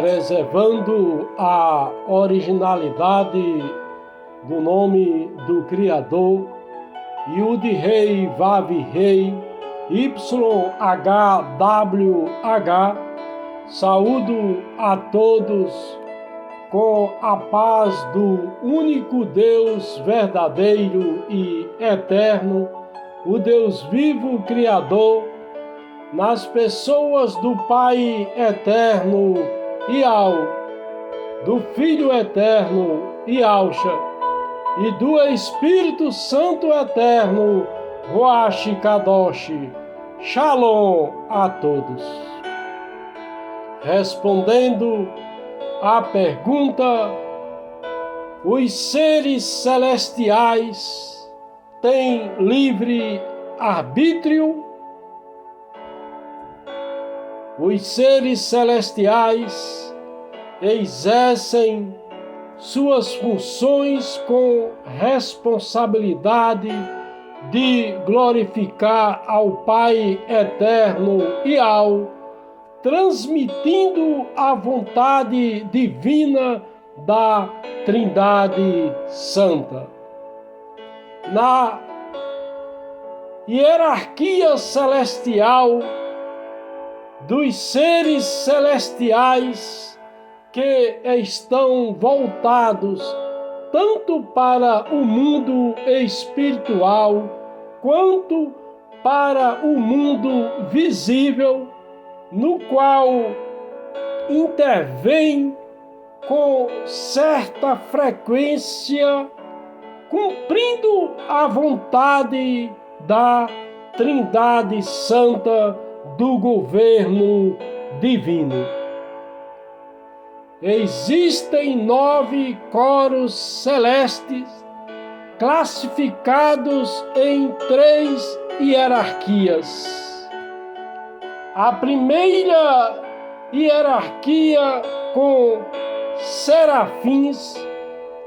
preservando a originalidade do nome do Criador, Yud Rei Vav Rei, YHWH, saúdo a todos com a paz do único Deus verdadeiro e eterno, o Deus vivo Criador, nas pessoas do Pai eterno Ial, do Filho eterno Ialcha e do Espírito Santo eterno Ruach Kadosh. Shalom a todos. Respondendo à pergunta, os seres celestiais têm livre arbítrio? Os seres celestiais exercem suas funções com responsabilidade de glorificar ao Pai eterno Ial, transmitindo a vontade divina da Trindade Santa. Na hierarquia celestial dos seres celestiais que estão voltados tanto para o mundo espiritual quanto para o mundo visível, no qual intervém com certa frequência, cumprindo a vontade da Trindade Santa do governo divino. Existem 9 coros celestes classificados em 3 hierarquias. A primeira hierarquia com serafins,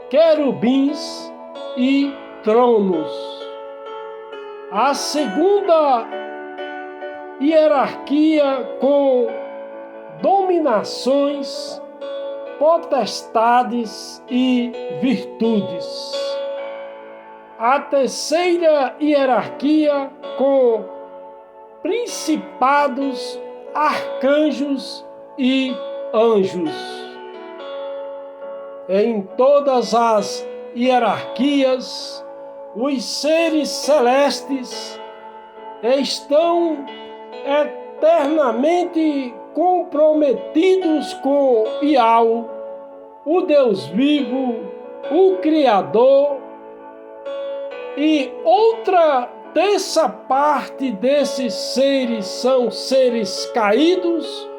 querubins e tronos. A segunda hierarquia com dominações, potestades e virtudes. A terceira hierarquia com principados, arcanjos e anjos. Em todas as hierarquias, os seres celestes estão eternamente comprometidos com Ial, o Deus vivo, o Criador, e outra terça parte desses seres são seres caídos,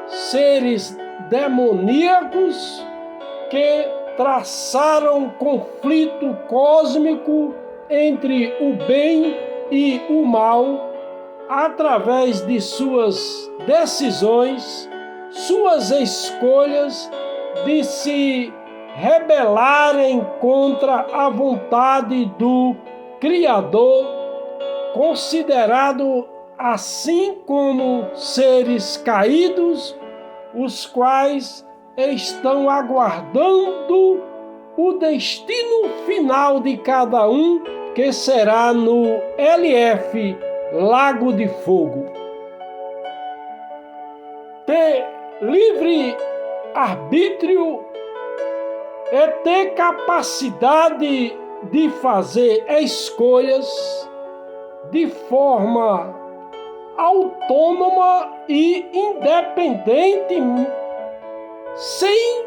seres demoníacos que traçaram conflito cósmico entre o bem e o mal através de suas decisões, suas escolhas de se rebelarem contra a vontade do Criador, considerado assim como seres caídos, os quais estão aguardando o destino final de cada um, que será no LF, Lago de Fogo. Ter livre arbítrio é ter capacidade de fazer escolhas de forma autônoma e independente, sem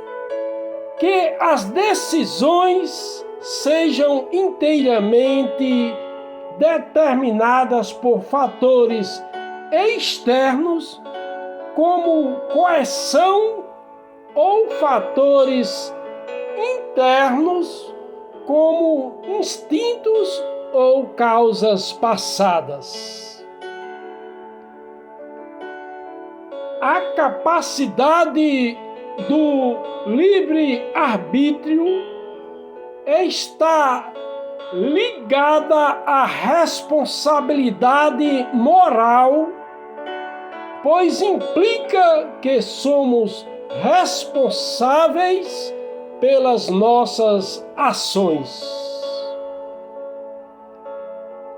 que as decisões sejam inteiramente determinadas por fatores externos, como coerção, ou fatores internos, como instintos ou causas passadas. A capacidade do livre-arbítrio está ligada à responsabilidade moral, pois implica que somos responsáveis pelas nossas ações.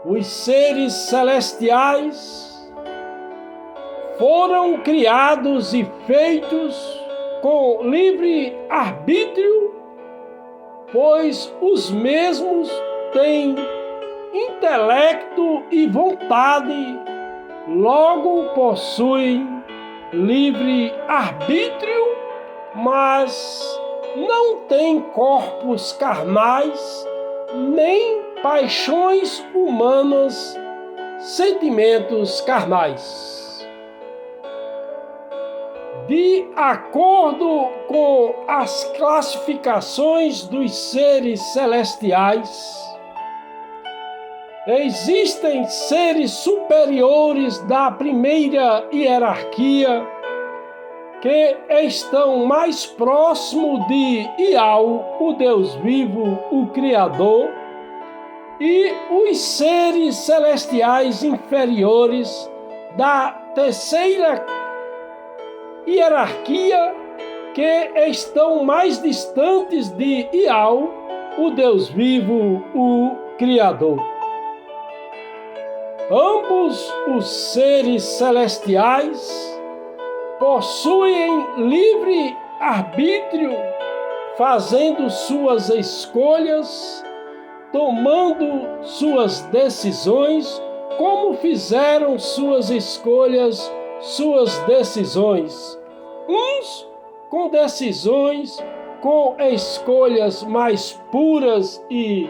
Os seres celestiais foram criados e feitos com livre arbítrio, pois os mesmos têm intelecto e vontade, logo possuem livre arbítrio, mas não têm corpos carnais, nem paixões humanas, sentimentos carnais. De acordo com as classificações dos seres celestiais, existem seres superiores da primeira hierarquia que estão mais próximo de Iau, o Deus vivo, o Criador, e os seres celestiais inferiores da terceira hierarquia que estão mais distantes de Iau, o Deus vivo, o Criador. Ambos os seres celestiais possuem livre arbítrio, fazendo suas escolhas, tomando suas decisões, como fizeram suas escolhas, suas decisões. Uns com decisões, com escolhas mais puras e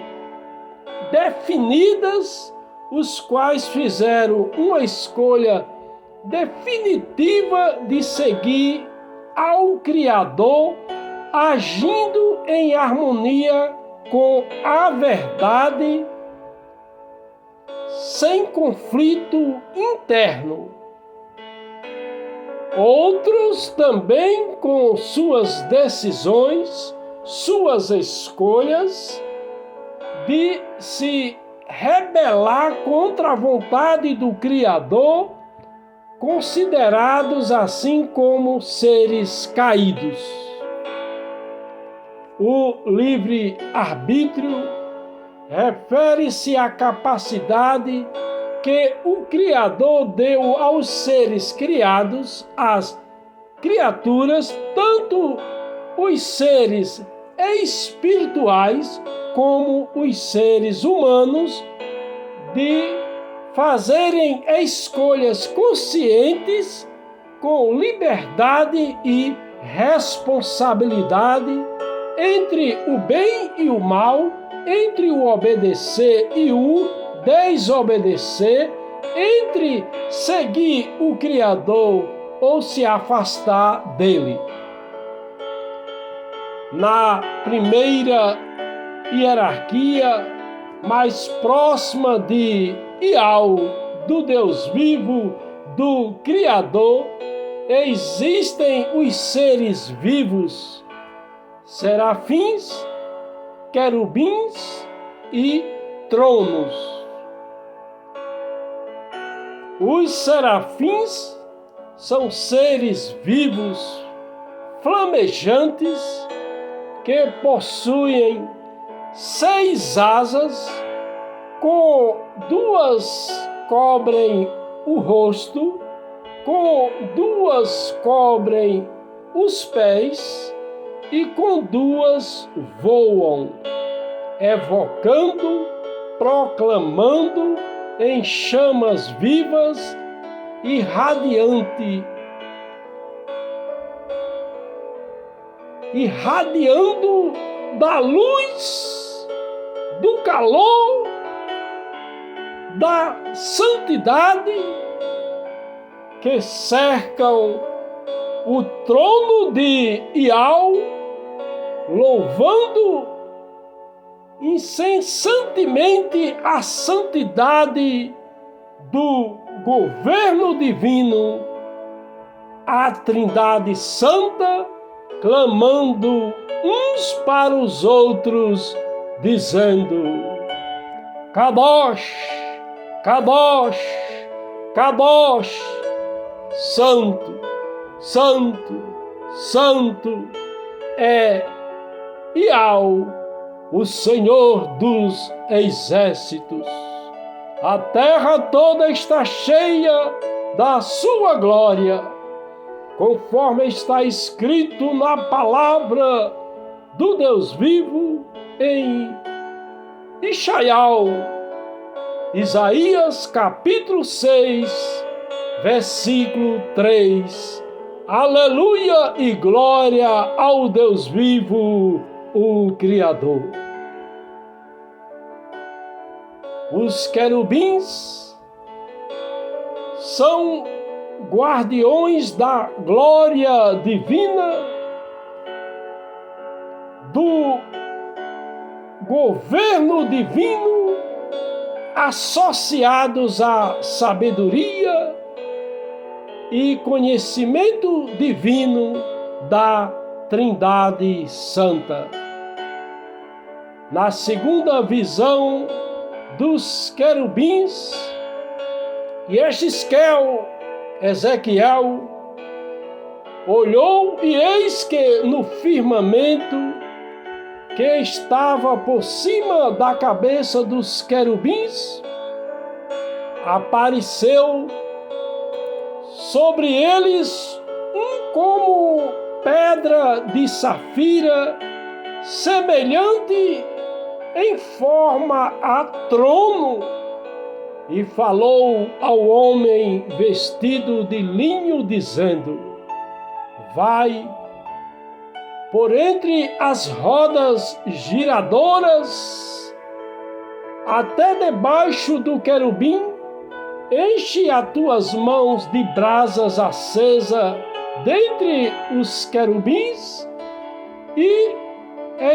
definidas, os quais fizeram uma escolha definitiva de seguir ao Criador, agindo em harmonia com a verdade, sem conflito interno. Outros também com suas decisões, suas escolhas, de se rebelar contra a vontade do Criador, considerados assim como seres caídos. O livre-arbítrio refere-se à capacidade que o Criador deu aos seres criados, às criaturas, tanto os seres espirituais como os seres humanos, de fazerem escolhas conscientes, com liberdade e responsabilidade, entre o bem e o mal, entre o obedecer e o desobedecer, entre seguir o Criador ou se afastar dele. Na primeira hierarquia, mais próxima de Iau, do Deus vivo, do Criador, existem os seres vivos, serafins, querubins e tronos. Os serafins são seres vivos, flamejantes, que possuem 6 asas, com 2 cobrem o rosto, com 2 cobrem os pés e com 2 voam, evocando, proclamando em chamas vivas e radiante, irradiando da luz, do calor, da santidade que cercam o trono de Iau, louvando incessantemente a santidade do governo divino, a Trindade Santa, clamando uns para os outros, dizendo: Kadosh, Kadosh, Kadosh, Santo, Santo, santo é Iau, o Senhor dos exércitos. A terra toda está cheia da sua glória, conforme está escrito na palavra do Deus vivo em Isaías capítulo 6, versículo 3. Aleluia e glória ao Deus vivo, o Criador. Os querubins são guardiões da glória divina, do governo divino, associados à sabedoria e conhecimento divino da Trindade Santa. Na segunda visão dos querubins, Ezequiel olhou e eis que no firmamento que estava por cima da cabeça dos querubins, apareceu sobre eles um como pedra de safira, semelhante em forma a trono, e falou ao homem vestido de linho, dizendo: vai por entre as rodas giradoras até debaixo do querubim, enche as tuas mãos de brasas acesa dentre os querubins e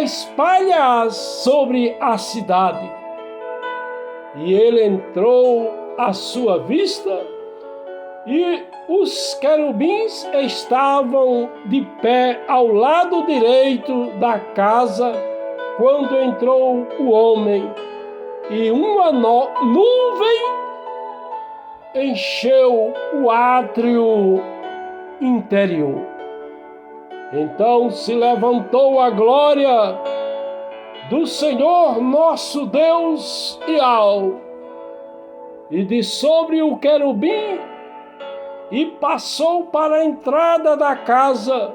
espalha-as sobre a cidade. E ele entrou à sua vista, e os querubins estavam de pé ao lado direito da casa quando entrou o homem, e uma nuvem encheu o átrio interior. Então se levantou a glória do Senhor nosso Deus Iau, e de sobre o querubim, e passou para a entrada da casa,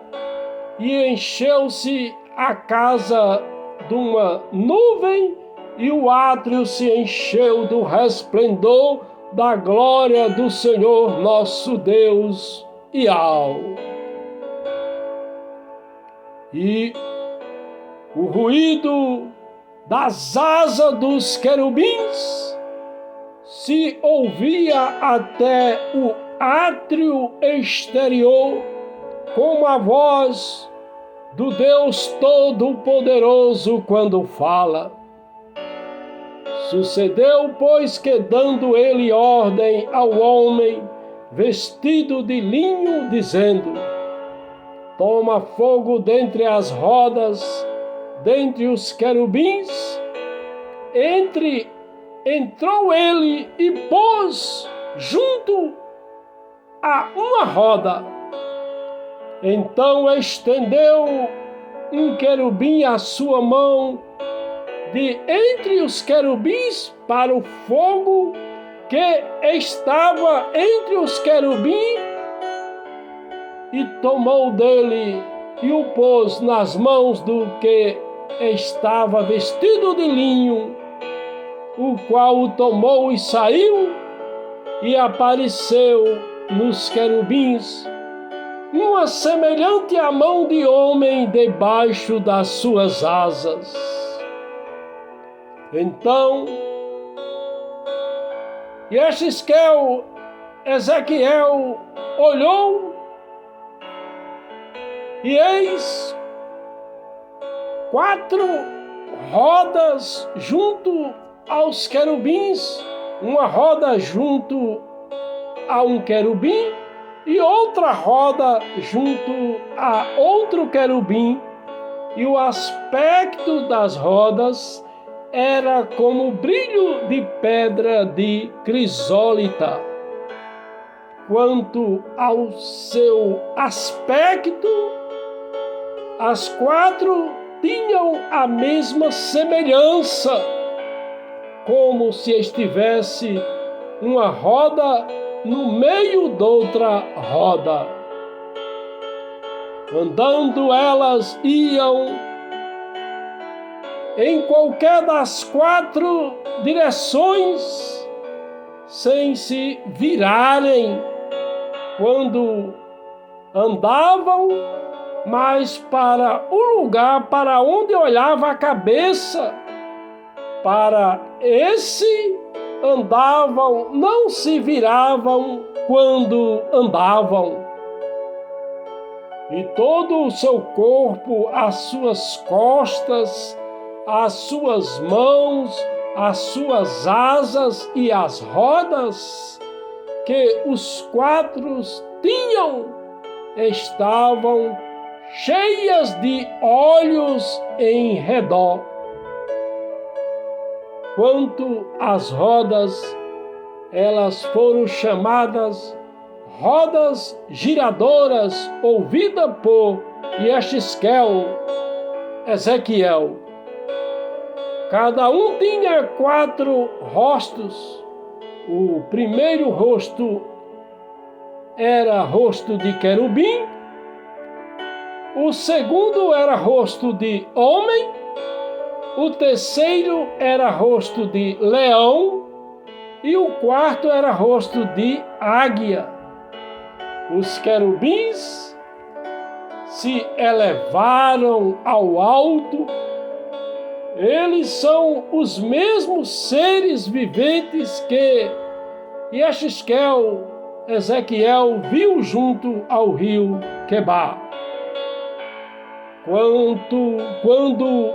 e encheu-se a casa de uma nuvem, e o átrio se encheu do resplendor da glória do Senhor nosso Deus Iau. E o ruído das asas dos querubins se ouvia até o átrio exterior, como a voz do Deus Todo-Poderoso quando fala. Sucedeu, pois, que dando ele ordem ao homem vestido de linho, dizendo: toma fogo dentre as rodas, dentre os querubins, entrou ele e pôs junto a uma roda. Então estendeu um querubim a sua mão de entre os querubins para o fogo que estava entre os querubins, e tomou dele e o pôs nas mãos do que estava vestido de linho, o qual o tomou e saiu, e apareceu nos querubins uma semelhante à mão de homem debaixo das suas asas. Então Ezequiel olhou, e eis 4 rodas junto aos querubins, uma roda junto a um querubim e outra roda junto a outro querubim, e o aspecto das rodas era como brilho de pedra de crisólita. Quanto ao seu aspecto, as quatro tinham a mesma semelhança, como se estivesse uma roda no meio de outra roda. Andando elas iam em qualquer das quatro direções, sem se virarem quando andavam, mas para o lugar para onde olhava a cabeça. Para esse andavam, não se viravam quando andavam. E todo o seu corpo, as suas costas, as suas mãos, as suas asas e as rodas que os quatro tinham estavam cheias de olhos em redor. Quanto às rodas, elas foram chamadas rodas giradoras, ouvida por Yexisquel, Ezequiel. Cada um tinha quatro rostos. O primeiro rosto era rosto de querubim, o segundo era rosto de homem, o terceiro era rosto de leão e o quarto era rosto de águia. Os querubins se elevaram ao alto. Eles são os mesmos seres viventes que Yexisquel, Ezequiel, viu junto ao rio Quebar. Quando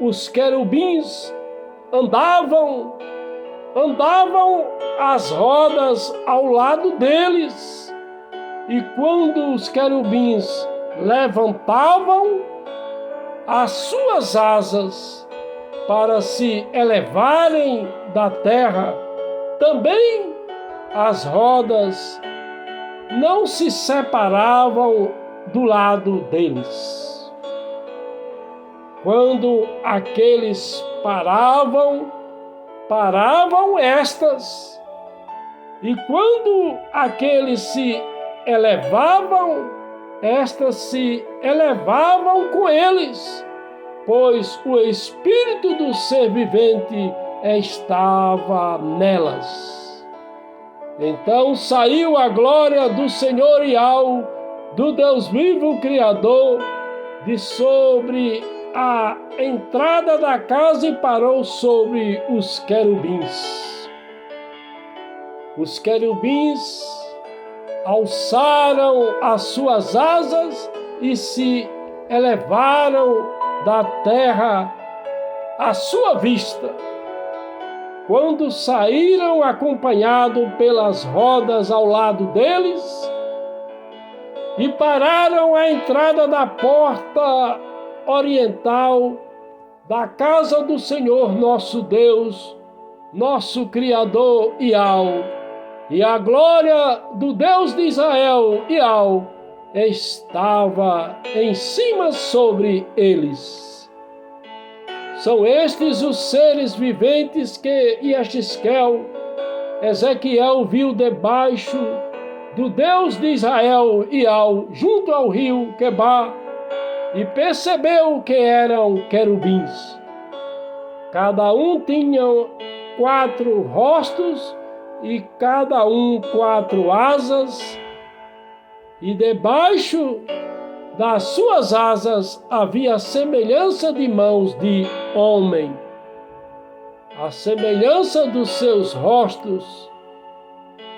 os querubins andavam as rodas ao lado deles. E quando os querubins levantavam as suas asas para se elevarem da terra, também as rodas não se separavam do lado deles. Quando aqueles paravam estas, e quando aqueles se elevavam, estas se elevavam com eles, pois o espírito do ser vivente estava nelas. Então saiu a glória do Senhor Yahweh, do Deus vivo Criador, de sobre a entrada da casa e parou sobre os querubins. Os querubins alçaram as suas asas e se elevaram da terra à sua vista. Quando saíram acompanhados pelas rodas ao lado deles e pararam à entrada da porta oriental da casa do Senhor nosso Deus, nosso Criador Yahweh, e a glória do Deus de Israel, Yahweh, estava em cima sobre eles. São estes os seres viventes que Yexisquel, Ezequiel, viu debaixo do Deus de Israel, Yahweh, junto ao rio Quebar, e percebeu que eram querubins. Cada um tinha quatro rostos e cada um quatro asas, e debaixo das suas asas havia semelhança de mãos de homem. A semelhança dos seus rostos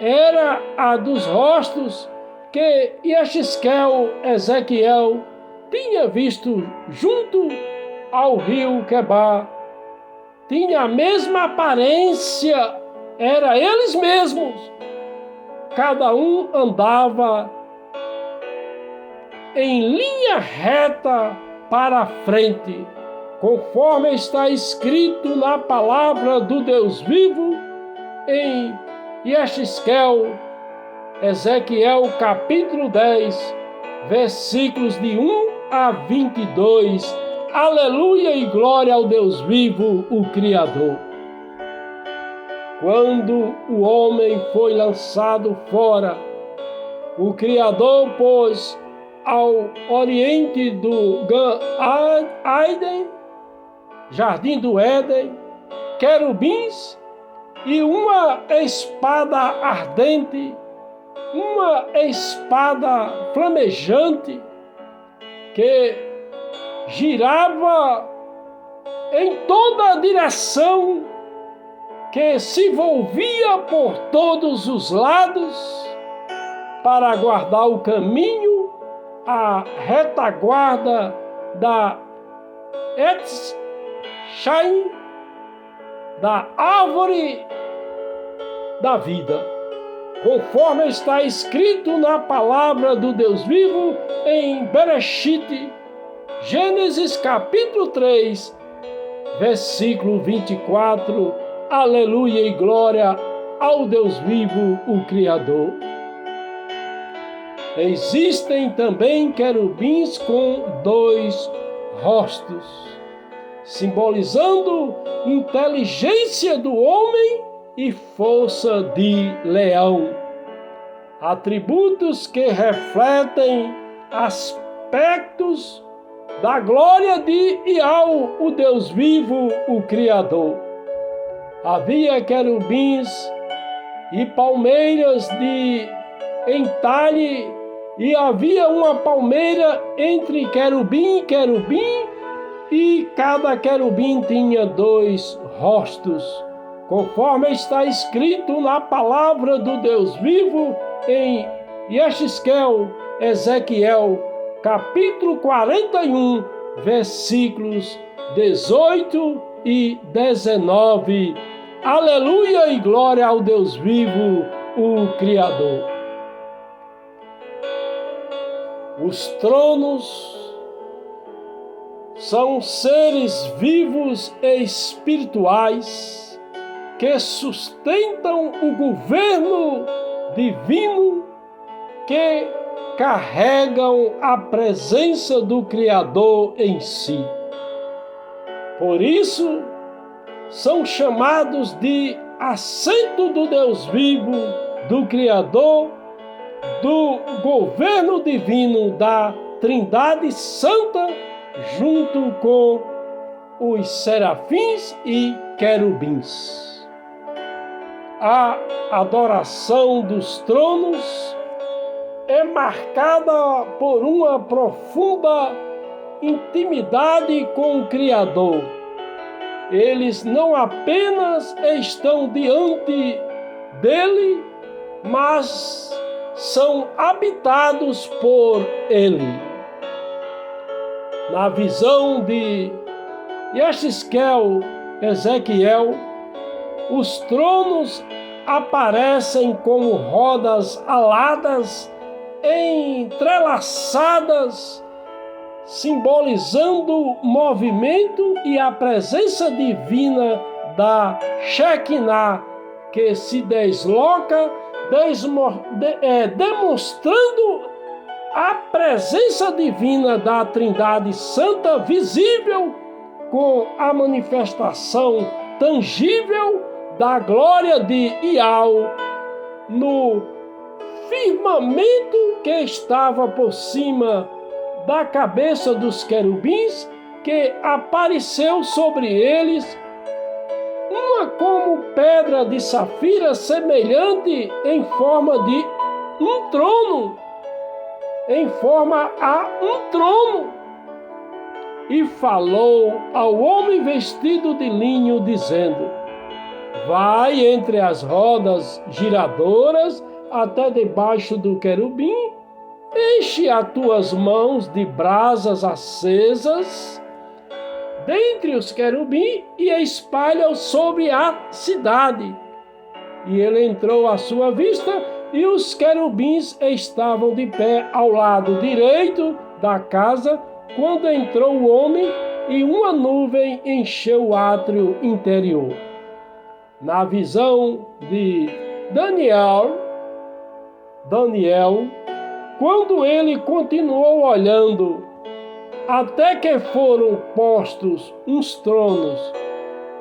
era a dos rostos que Yexisquel, Ezequiel, tinha visto junto ao rio Quebar. Tinha a mesma aparência, era eles mesmos. Cada um andava em linha reta para a frente, conforme está escrito na palavra do Deus vivo em Yexisquel, Ezequiel capítulo 10, versículos de 1 a 22. Aleluia e glória ao Deus vivo, o Criador. Quando o homem foi lançado fora, o Criador pôs ao oriente do Jardim do Éden, querubins e uma espada ardente, uma espada flamejante que girava em toda a direção, que se volvia por todos os lados para guardar o caminho, a retaguarda da Etz Chaim, da árvore da vida, conforme está escrito na palavra do Deus vivo em Bereshit, Gênesis capítulo 3, versículo 24. Aleluia e glória ao Deus vivo, o Criador. Existem também querubins com 2 rostos, simbolizando inteligência do homem e força de leão, atributos que refletem aspectos da glória de Iau, o Deus vivo, o Criador. Havia querubins e palmeiras de entalhe, e havia uma palmeira entre querubim e querubim, e cada querubim tinha 2 rostos, conforme está escrito na palavra do Deus vivo em Yechezkel, Ezequiel, capítulo 41, versículos 18 e 19. Aleluia e glória ao Deus vivo, o Criador. Os tronos são seres vivos e espirituais que sustentam o governo divino, que carregam a presença do Criador em si. Por isso, são chamados de assento do Deus vivo, do Criador, do governo divino da Trindade Santa, junto com os serafins e querubins. A adoração dos tronos é marcada por uma profunda intimidade com o Criador. Eles não apenas estão diante dele, mas são habitados por ele. Na visão de Yechezkel, Ezequiel, os tronos aparecem como rodas aladas, entrelaçadas, simbolizando movimento e a presença divina da Shekinah, que se desloca, demonstrando a presença divina da Trindade Santa visível, com a manifestação tangível da glória de Iau no firmamento que estava por cima da cabeça dos querubins, que apareceu sobre eles uma como pedra de safira, semelhante em forma de um trono, em forma a um trono, e falou ao homem vestido de linho, dizendo: vai entre as rodas giradoras até debaixo do querubim, enche as tuas mãos de brasas acesas dentre os querubins e espalha-os sobre a cidade. E ele entrou à sua vista, e os querubins estavam de pé ao lado direito da casa, quando entrou o homem, e uma nuvem encheu o átrio interior. Na visão de Daniel, quando ele continuou olhando, até que foram postos uns tronos,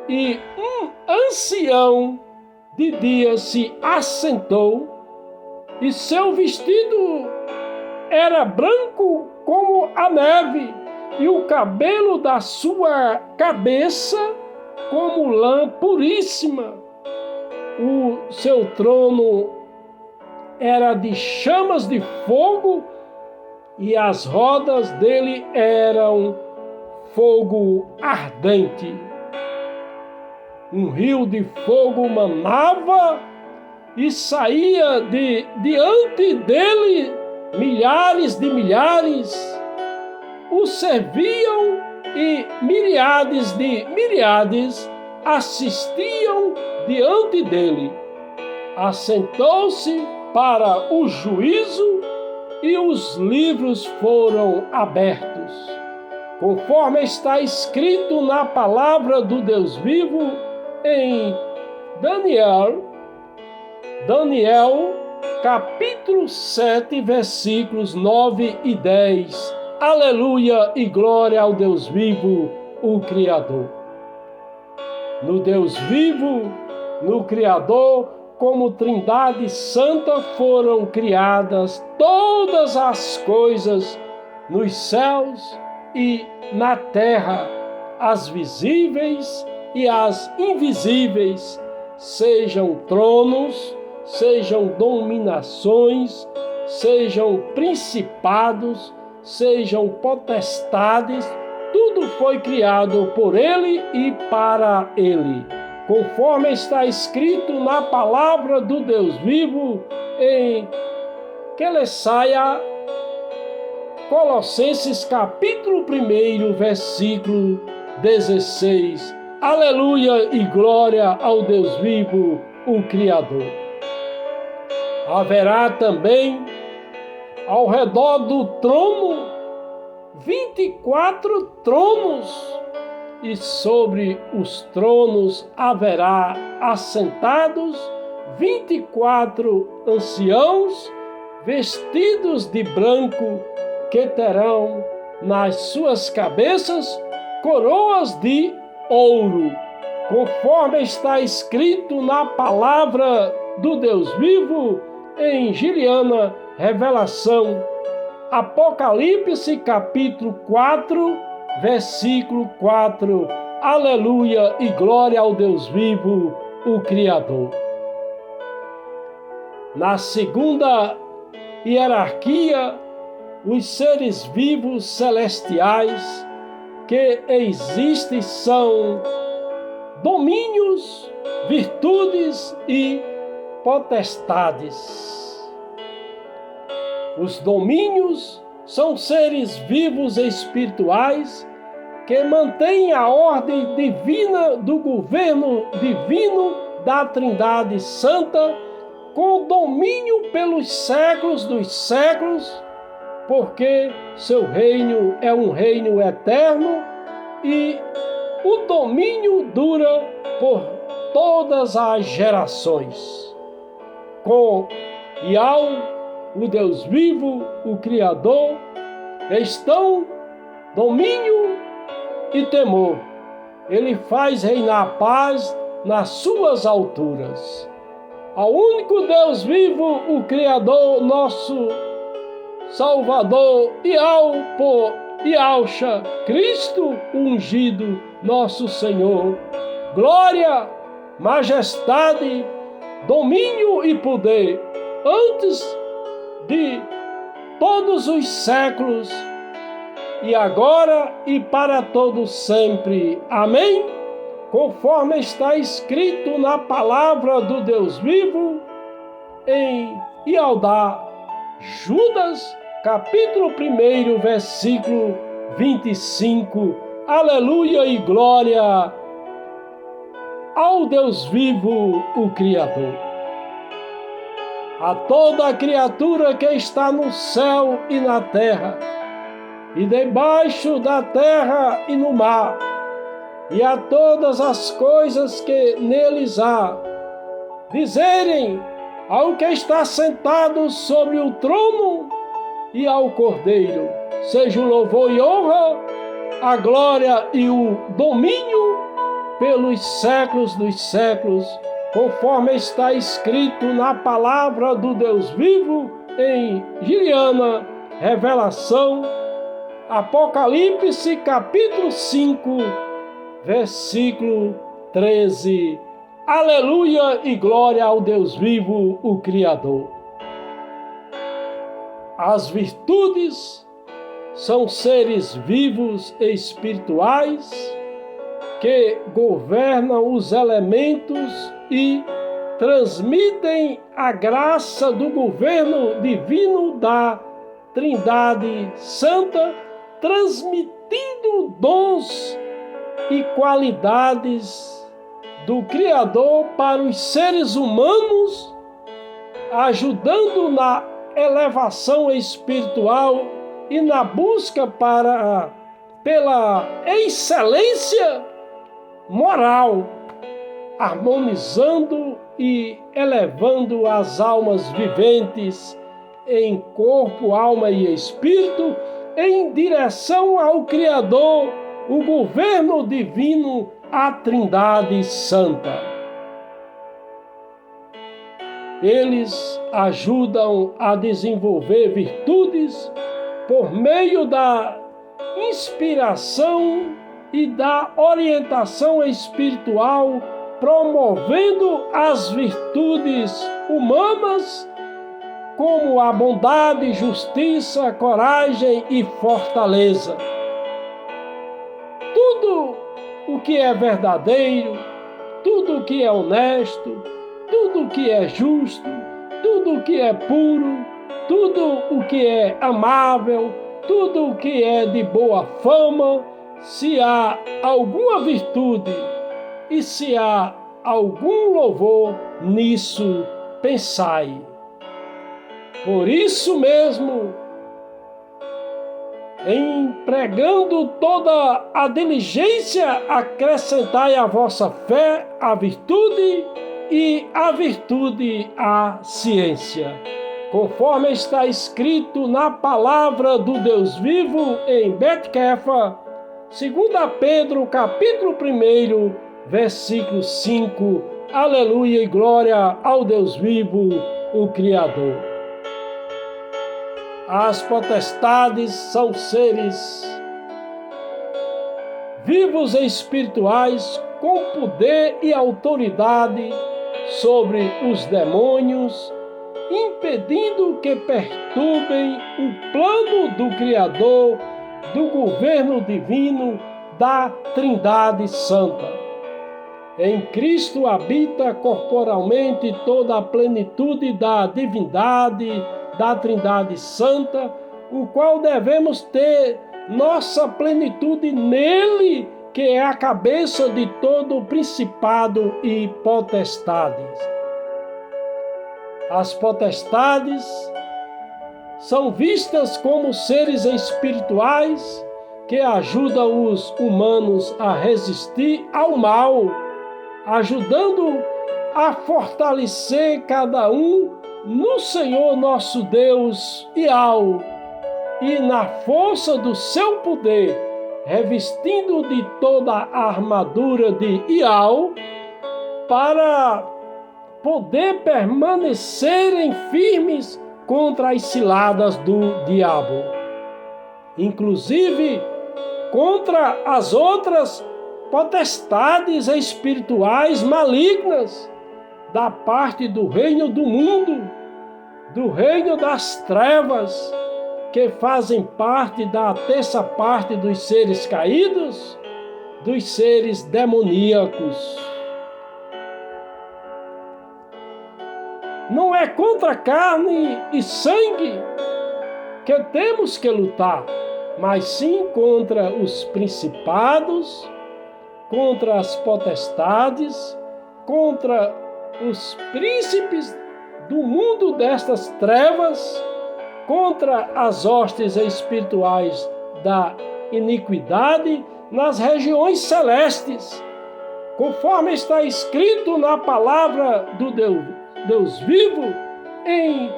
e um ancião de dia se assentou, e seu vestido era branco como a neve, e o cabelo da sua cabeça como lã puríssima. O seu trono era de chamas de fogo, e as rodas dele eram fogo ardente. Um rio de fogo manava e saía diante dele milhares de milhares. O serviam e miríades de miríades assistiam diante dele. Assentou-se para o juízo e os livros foram abertos. Conforme está escrito na palavra do Deus vivo em Daniel, capítulo 7, versículos 9 e 10. Aleluia e glória ao Deus vivo, o Criador. No Deus vivo, no Criador, como Trindade Santa foram criadas todas as coisas nos céus e na terra, as visíveis e as invisíveis, sejam tronos, sejam dominações, sejam principados, sejam potestades, tudo foi criado por Ele e para Ele, conforme está escrito na palavra do Deus vivo em Colossenses capítulo 1, versículo 16. Aleluia e glória ao Deus vivo, o Criador. Haverá também ao redor do trono 24 tronos, e sobre os tronos haverá assentados 24 anciãos vestidos de branco, que terão nas suas cabeças coroas de ouro, conforme está escrito na palavra do Deus vivo em Giliana Revelação, Apocalipse capítulo 4, versículo 4. Aleluia e glória ao Deus vivo, o Criador. Na segunda hierarquia, os seres vivos celestiais que existem são domínios, virtudes e potestades. Os domínios são seres vivos espirituais que mantêm a ordem divina do governo divino da Trindade Santa, com domínio pelos séculos dos séculos, porque seu reino é um reino eterno e o domínio dura por todas as gerações. Com Yahweh, o Deus vivo, o Criador, estão domínio e temor. Ele faz reinar a paz nas suas alturas. Ao único Deus vivo, o Criador, nosso Salvador, Yahushua, Cristo ungido, nosso Senhor. Glória, majestade, domínio e poder, antes de todos os séculos, e agora e para todos sempre. Amém? Conforme está escrito na palavra do Deus vivo, em Ialdá, Judas, capítulo 1, versículo 25. Aleluia e glória ao Deus vivo, o Criador. A toda a criatura que está no céu e na terra, e debaixo da terra e no mar, e a todas as coisas que neles há, dizerem ao que está sentado sobre o trono e ao Cordeiro: seja o louvor e honra, a glória e o domínio pelos séculos dos séculos, conforme está escrito na palavra do Deus vivo em Giliana, Revelação, Apocalipse, capítulo 5, versículo 13. Aleluia e glória ao Deus vivo, o Criador. As virtudes são seres vivos e espirituais que governam os elementos e transmitem a graça do governo divino da Trindade Santa, transmitindo dons e qualidades do Criador para os seres humanos, ajudando na elevação espiritual e na busca pela excelência moral, harmonizando e elevando as almas viventes em corpo, alma e espírito em direção ao Criador, o governo divino, a Trindade Santa. Eles ajudam a desenvolver virtudes por meio da inspiração e da orientação espiritual, promovendo as virtudes humanas como a bondade, justiça, coragem e fortaleza. Tudo o que é verdadeiro, tudo o que é honesto, tudo o que é justo, tudo o que é puro, tudo o que é amável, tudo o que é de boa fama, se há alguma virtude e se há algum louvor, nisso pensai. Por isso mesmo, empregando toda a diligência, acrescentai à vossa fé a virtude e a virtude a ciência, conforme está escrito na palavra do Deus vivo em Bet-Kefa, 2 Pedro, capítulo 1, versículo 5. Aleluia e glória ao Deus vivo, o Criador. As potestades são seres vivos e espirituais com poder e autoridade sobre os demônios, impedindo que perturbem o plano do Criador, do governo divino da Trindade Santa. Em Cristo habita corporalmente toda a plenitude da divindade, da Trindade Santa, o qual devemos ter nossa plenitude nele, que é a cabeça de todo principado e potestades. As potestades são vistas como seres espirituais que ajudam os humanos a resistir ao mal, ajudando a fortalecer cada um no Senhor nosso Deus e na força do seu poder, revestindo de toda a armadura de Ial, para poder permanecerem firmes contra as ciladas do diabo, inclusive contra as outras potestades espirituais malignas da parte do reino do mundo, do reino das trevas, que fazem parte da terça parte dos seres caídos, dos seres demoníacos. Não é contra carne e sangue que temos que lutar, mas sim contra os principados, contra as potestades, contra os príncipes do mundo destas trevas, contra as hostes espirituais da iniquidade nas regiões celestes, conforme está escrito na palavra do Deus vivo em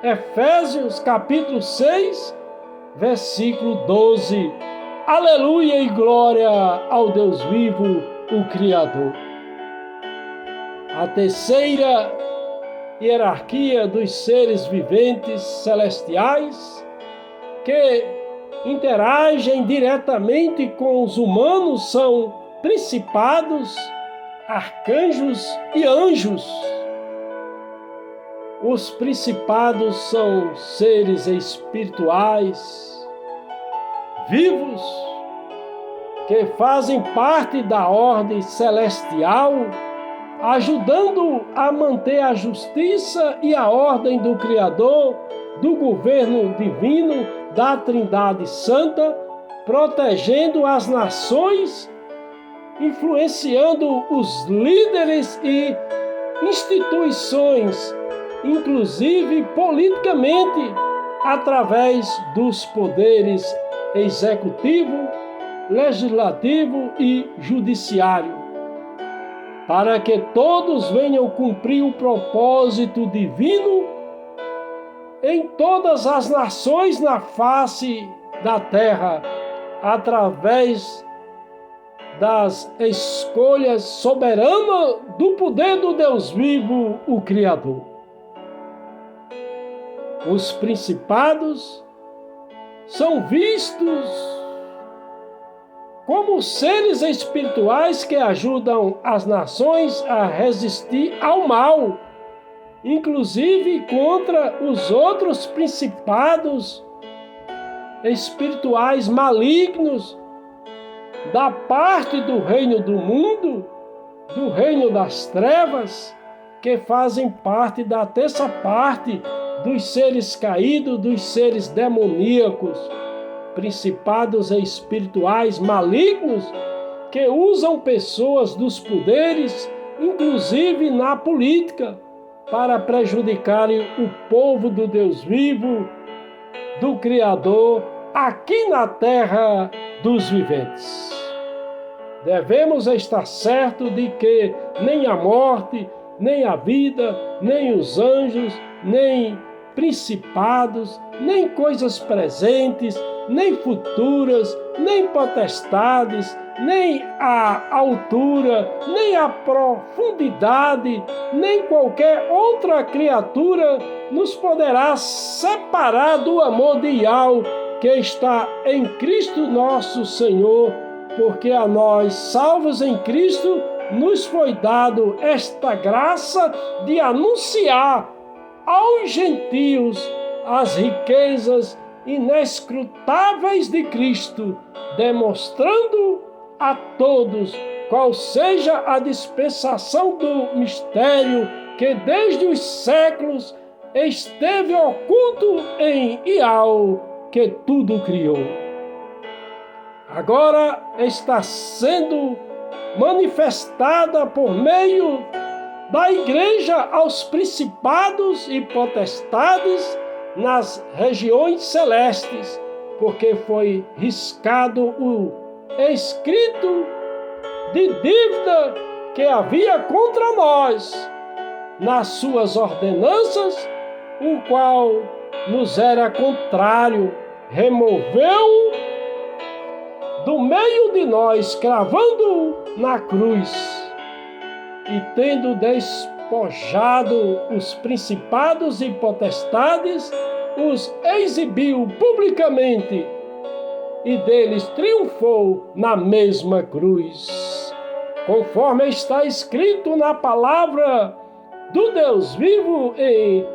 Efésios capítulo 6, versículo 12. Aleluia e glória ao Deus vivo, o Criador. A terceira hierarquia dos seres viventes celestiais que interagem diretamente com os humanos são principados, arcanjos e anjos. Os principados são seres espirituais vivos que fazem parte da ordem celestial, ajudando a manter a justiça e a ordem do Criador, do governo divino da Trindade Santa, protegendo as nações, influenciando os líderes e instituições, inclusive politicamente, através dos poderes executivo, legislativo e judiciário, para que todos venham cumprir o propósito divino em todas as nações na face da terra, através das escolhas soberanas do poder do Deus vivo, o Criador. Os principados são vistos como seres espirituais que ajudam as nações a resistir ao mal, inclusive contra os outros principados espirituais malignos da parte do reino do mundo, do reino das trevas, que fazem parte da terça parte dos seres caídos, dos seres demoníacos, principados espirituais malignos que usam pessoas dos poderes, inclusive na política, para prejudicarem o povo do Deus vivo, do Criador, aqui na terra dos viventes. Devemos estar certos de que nem a morte, nem a vida, nem os anjos, nem principados, nem coisas presentes, nem futuras, nem potestades, nem a altura, nem a profundidade, nem qualquer outra criatura nos poderá separar do amor de Yahweh que está em Cristo nosso Senhor, porque a nós, salvos em Cristo, nos foi dado esta graça de anunciar aos gentios as riquezas inescrutáveis de Cristo, demonstrando a todos qual seja a dispensação do mistério que desde os séculos esteve oculto em Yahweh, que tudo criou. Agora está sendo manifestada por meio da igreja aos principados e potestades nas regiões celestes, porque foi riscado o escrito de dívida que havia contra nós nas suas ordenanças, o qual nos era contrário, removeu do meio de nós, cravando-o na cruz, e tendo despojado os principados e potestades, os exibiu publicamente, e deles triunfou na mesma cruz. Conforme está escrito na palavra do Deus vivo em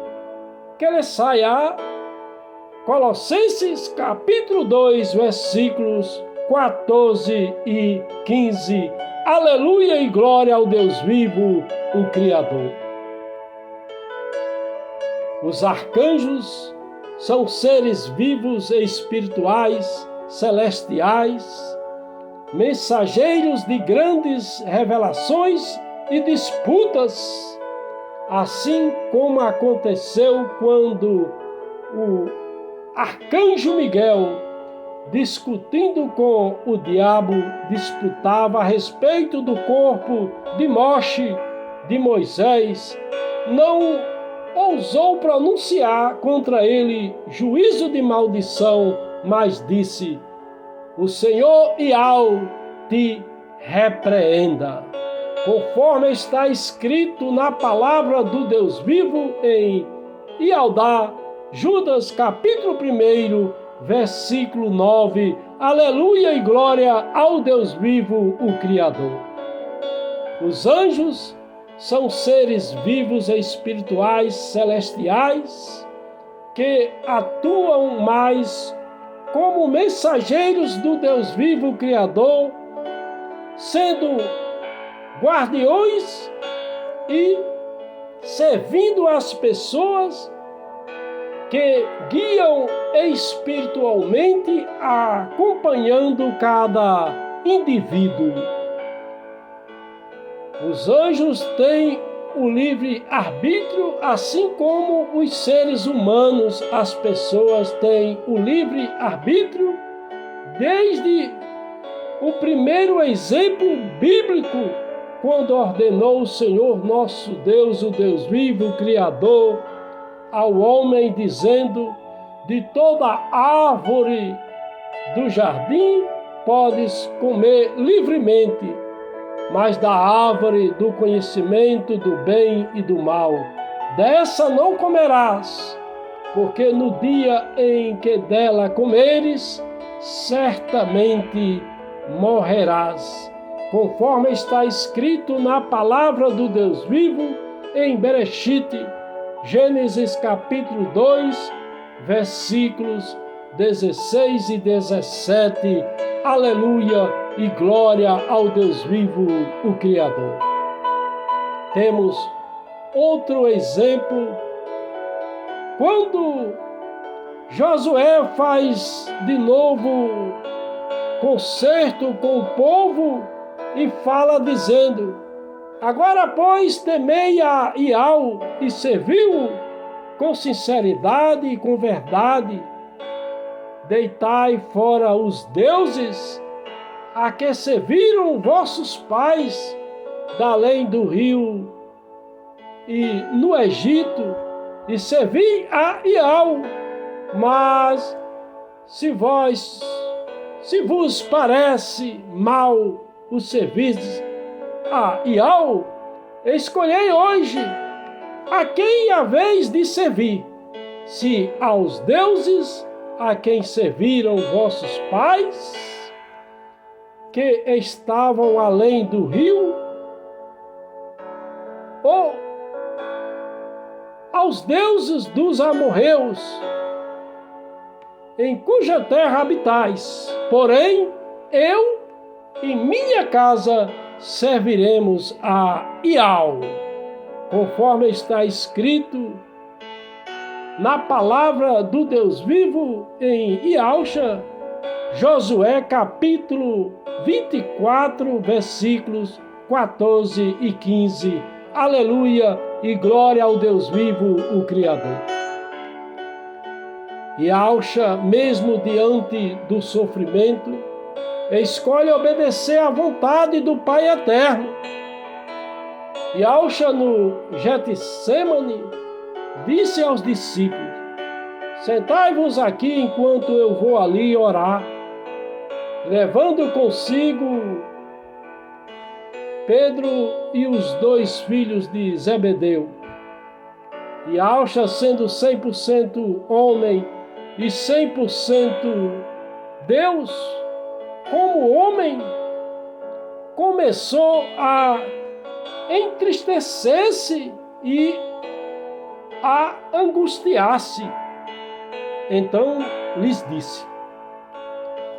Colossenses capítulo 2, versículos 14 e 15. Aleluia e glória ao Deus vivo, o Criador. Os arcanjos são seres vivos e espirituais, celestiais, mensageiros de grandes revelações e disputas, assim como aconteceu quando o arcanjo Miguel, discutindo com o diabo, disputava a respeito do corpo de Moshe, de Moisés, não ousou pronunciar contra ele juízo de maldição, mas disse: o Senhor Iau te repreenda. Conforme está escrito na palavra do Deus vivo em Ialdá, Judas capítulo 1, versículo 9. Aleluia e glória ao Deus vivo, o Criador. Os anjos são seres vivos e espirituais celestiais que atuam mais como mensageiros do Deus vivo Criador, sendo guardiões e servindo as pessoas que guiam espiritualmente, acompanhando cada indivíduo. Os anjos têm o livre arbítrio, assim como os seres humanos, as pessoas têm o livre arbítrio, desde o primeiro exemplo bíblico, quando ordenou o Senhor nosso Deus, o Deus vivo, o Criador, ao homem, dizendo: de toda árvore do jardim podes comer livremente, mas da árvore do conhecimento do bem e do mal, dessa não comerás, porque no dia em que dela comeres, certamente morrerás. Conforme está escrito na palavra do Deus vivo em Bereshit, Gênesis capítulo 2, versículos 16 e 17. Aleluia e glória ao Deus vivo, o Criador. Temos outro exemplo, quando Josué faz de novo concerto com o povo e fala dizendo: agora, pois, temei a Iau e serviu com sinceridade e com verdade. Deitai fora os deuses a que serviram vossos pais da além do rio e no Egito, e servi a Iau. Mas se vos parece mal o serviço a Iau, escolhei hoje a quem haveis de servir, se aos deuses a quem serviram vossos pais, que estavam além do rio, ou aos deuses dos amorreus, em cuja terra habitais. Porém, eu e minha casa serviremos a Iau, conforme está escrito na palavra do Deus vivo em Iauxa, Josué capítulo 24, versículos 14 e 15. Aleluia e glória ao Deus vivo, o Criador. Iauxa, mesmo diante do sofrimento, escolhe obedecer à vontade do Pai Eterno. Iauxa, no Getsemane, disse aos discípulos: sentai-vos aqui enquanto eu vou ali orar, levando consigo Pedro e os 2 filhos de Zebedeu. Iauxa, sendo 100% homem e 100% Deus, como homem, começou a entristecer-se e a angustiar-se. Então lhes disse: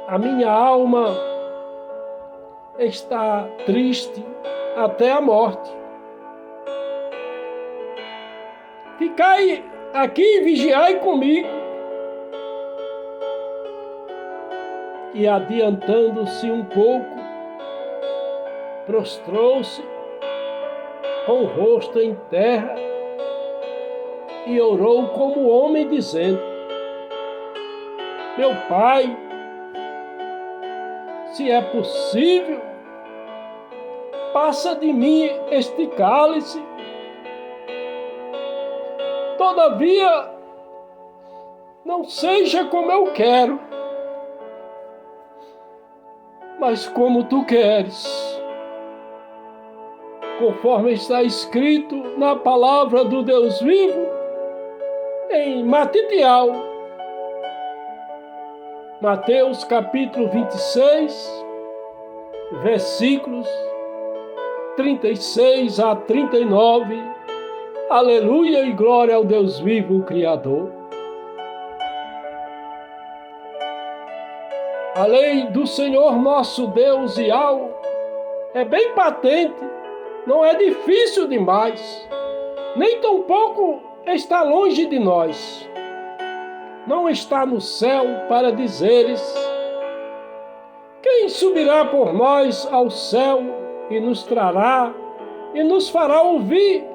a minha alma está triste até a morte. Ficai aqui e vigiai comigo. E adiantando-se um pouco, prostrou-se com o rosto em terra e orou como homem, dizendo: meu Pai, se é possível, passa de mim este cálice. Todavia, não seja como eu quero, mas como tu queres, conforme está escrito na palavra do Deus vivo, em Mateus capítulo 26, versículos 36 a 39. Aleluia e glória ao Deus vivo, o Criador. A lei do Senhor nosso Deus e algo é bem patente, não é difícil demais, nem tampouco está longe de nós. Não está no céu para dizeres: quem subirá por nós ao céu e nos trará e nos fará ouvir,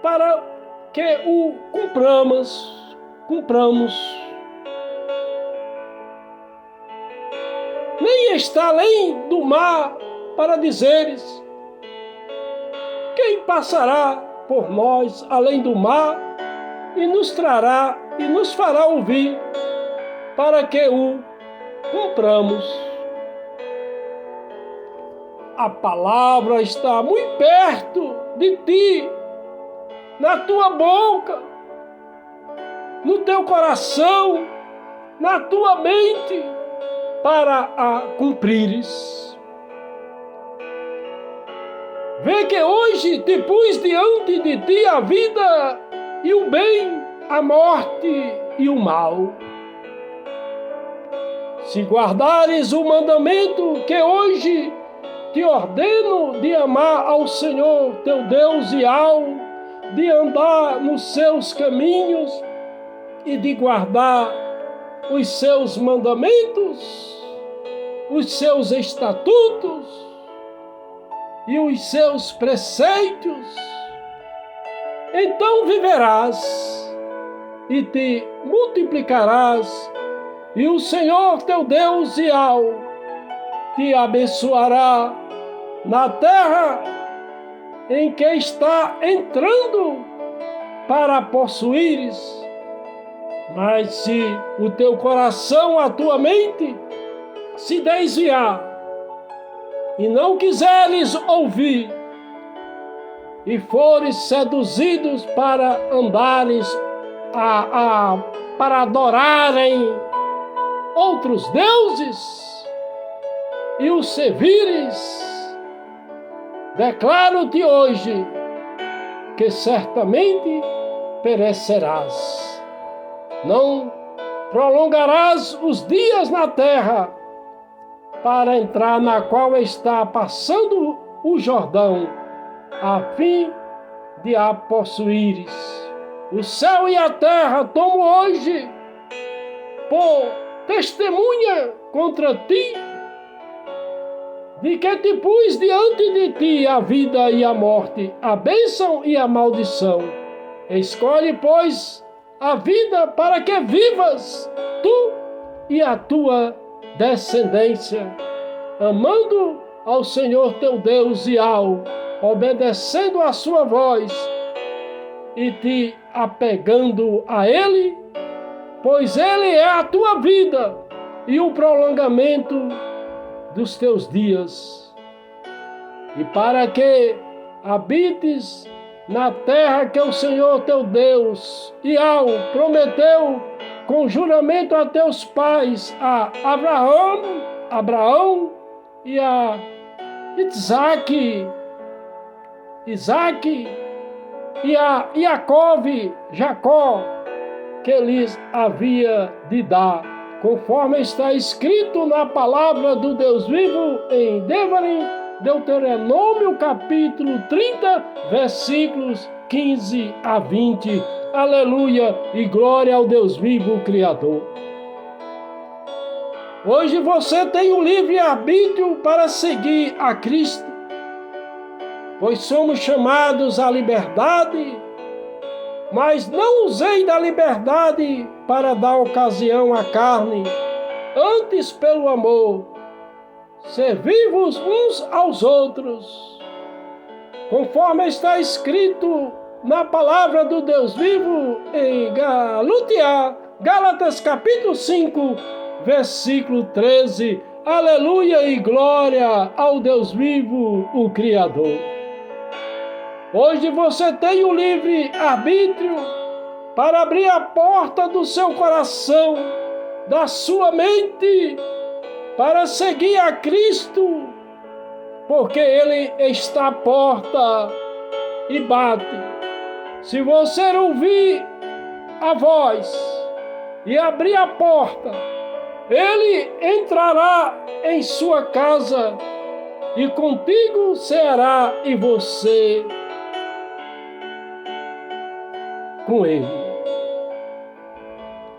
para que o cumpramos. Nem está além do mar para dizeres: quem passará por nós além do mar e nos trará e nos fará ouvir, para que o cumpramos. A palavra está muito perto de ti, na tua boca, no teu coração, na tua mente, para a cumprires. Vê que hoje te pus diante de ti a vida e o bem, a morte e o mal. Se guardares o mandamento que hoje te ordeno de amar ao Senhor teu Deus e de andar nos seus caminhos e de guardar os seus mandamentos, os seus estatutos e os seus preceitos, então viverás e te multiplicarás, e o Senhor teu Deus e te abençoará na terra em que está entrando para possuíres. Mas se o teu coração, a tua mente, se desviar e não quiseres ouvir, e fores seduzidos para andares para adorarem outros deuses e os servires, declaro-te hoje que certamente perecerás. Não prolongarás os dias na terra para entrar na qual está passando o Jordão, a fim de a possuíres. O céu e a terra tomo hoje por testemunha contra ti, de que te pus diante de ti a vida e a morte, a bênção e a maldição. Escolhe, pois, a vida para que vivas, tu e a tua descendência, amando ao Senhor teu Deus e obedecendo a sua voz e te apegando a Ele, pois Ele é a tua vida e o prolongamento dos teus dias. E para que habites na terra que o Senhor teu Deus e prometeu com juramento a teus pais, a Abraão e a Isaque e a Jacó, que lhes havia de dar, conforme está escrito na palavra do Deus vivo em Deuteronômio capítulo 30, versículos 15 a 20. Aleluia e glória ao Deus vivo, o Criador. Hoje você tem o livre-arbítrio para seguir a Cristo, pois somos chamados à liberdade, mas não usei da liberdade para dar ocasião à carne, antes pelo amor, servi-vos uns aos outros, conforme está escrito na palavra do Deus vivo em Gálatas capítulo 5, versículo 13. Aleluia e glória ao Deus vivo, o Criador. Hoje você tem o livre arbítrio para abrir a porta do seu coração, da sua mente, para seguir a Cristo, porque Ele está à porta e bate. Se você ouvir a voz e abrir a porta, Ele entrará em sua casa e contigo será e você com Ele.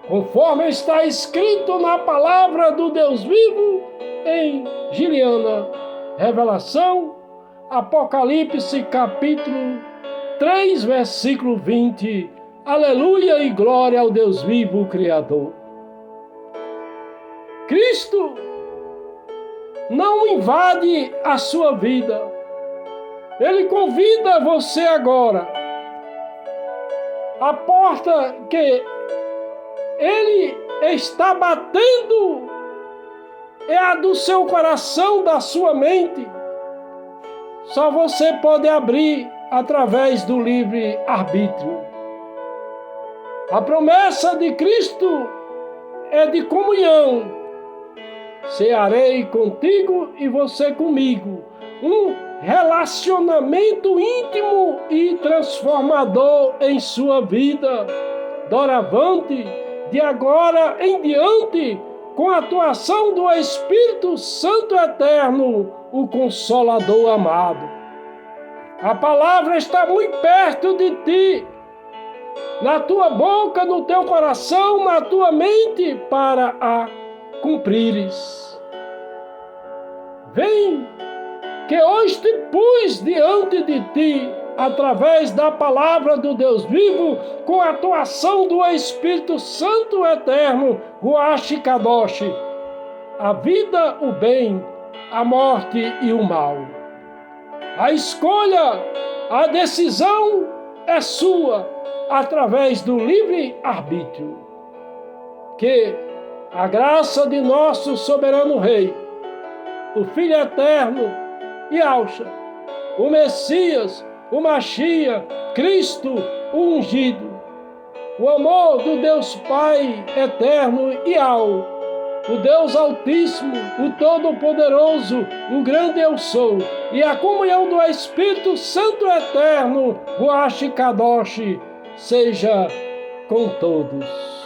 Conforme está escrito na palavra do Deus vivo em Giliana, Revelação, Apocalipse capítulo 3, versículo 20. Aleluia e glória ao Deus vivo, o Criador. Cristo não invade a sua vida. Ele convida você agora. A porta que Ele está batendo é a do seu coração, da sua mente. Só você pode abrir através do livre arbítrio. A promessa de Cristo é de comunhão. Cearei contigo e você comigo. Um relacionamento íntimo e transformador em sua vida. Doravante, de agora em diante, com a atuação do Espírito Santo Eterno, o Consolador amado. A palavra está muito perto de ti, na tua boca, no teu coração, na tua mente, para a cumprires. Vem, que hoje te pus diante de ti, através da palavra do Deus vivo, com a atuação do Espírito Santo Eterno, Ruach Kadosh, a vida, o bem, a morte e o mal. A escolha, a decisão é sua, através do livre arbítrio. Que a graça de nosso soberano Rei, o Filho Eterno, Yahshua, o Messias, o Machia, Cristo, o ungido, o amor do Deus Pai eterno e o Deus Altíssimo, o Todo-Poderoso, o grande Eu Sou, e a comunhão do Espírito Santo Eterno, Ruach Kadosh, seja com todos.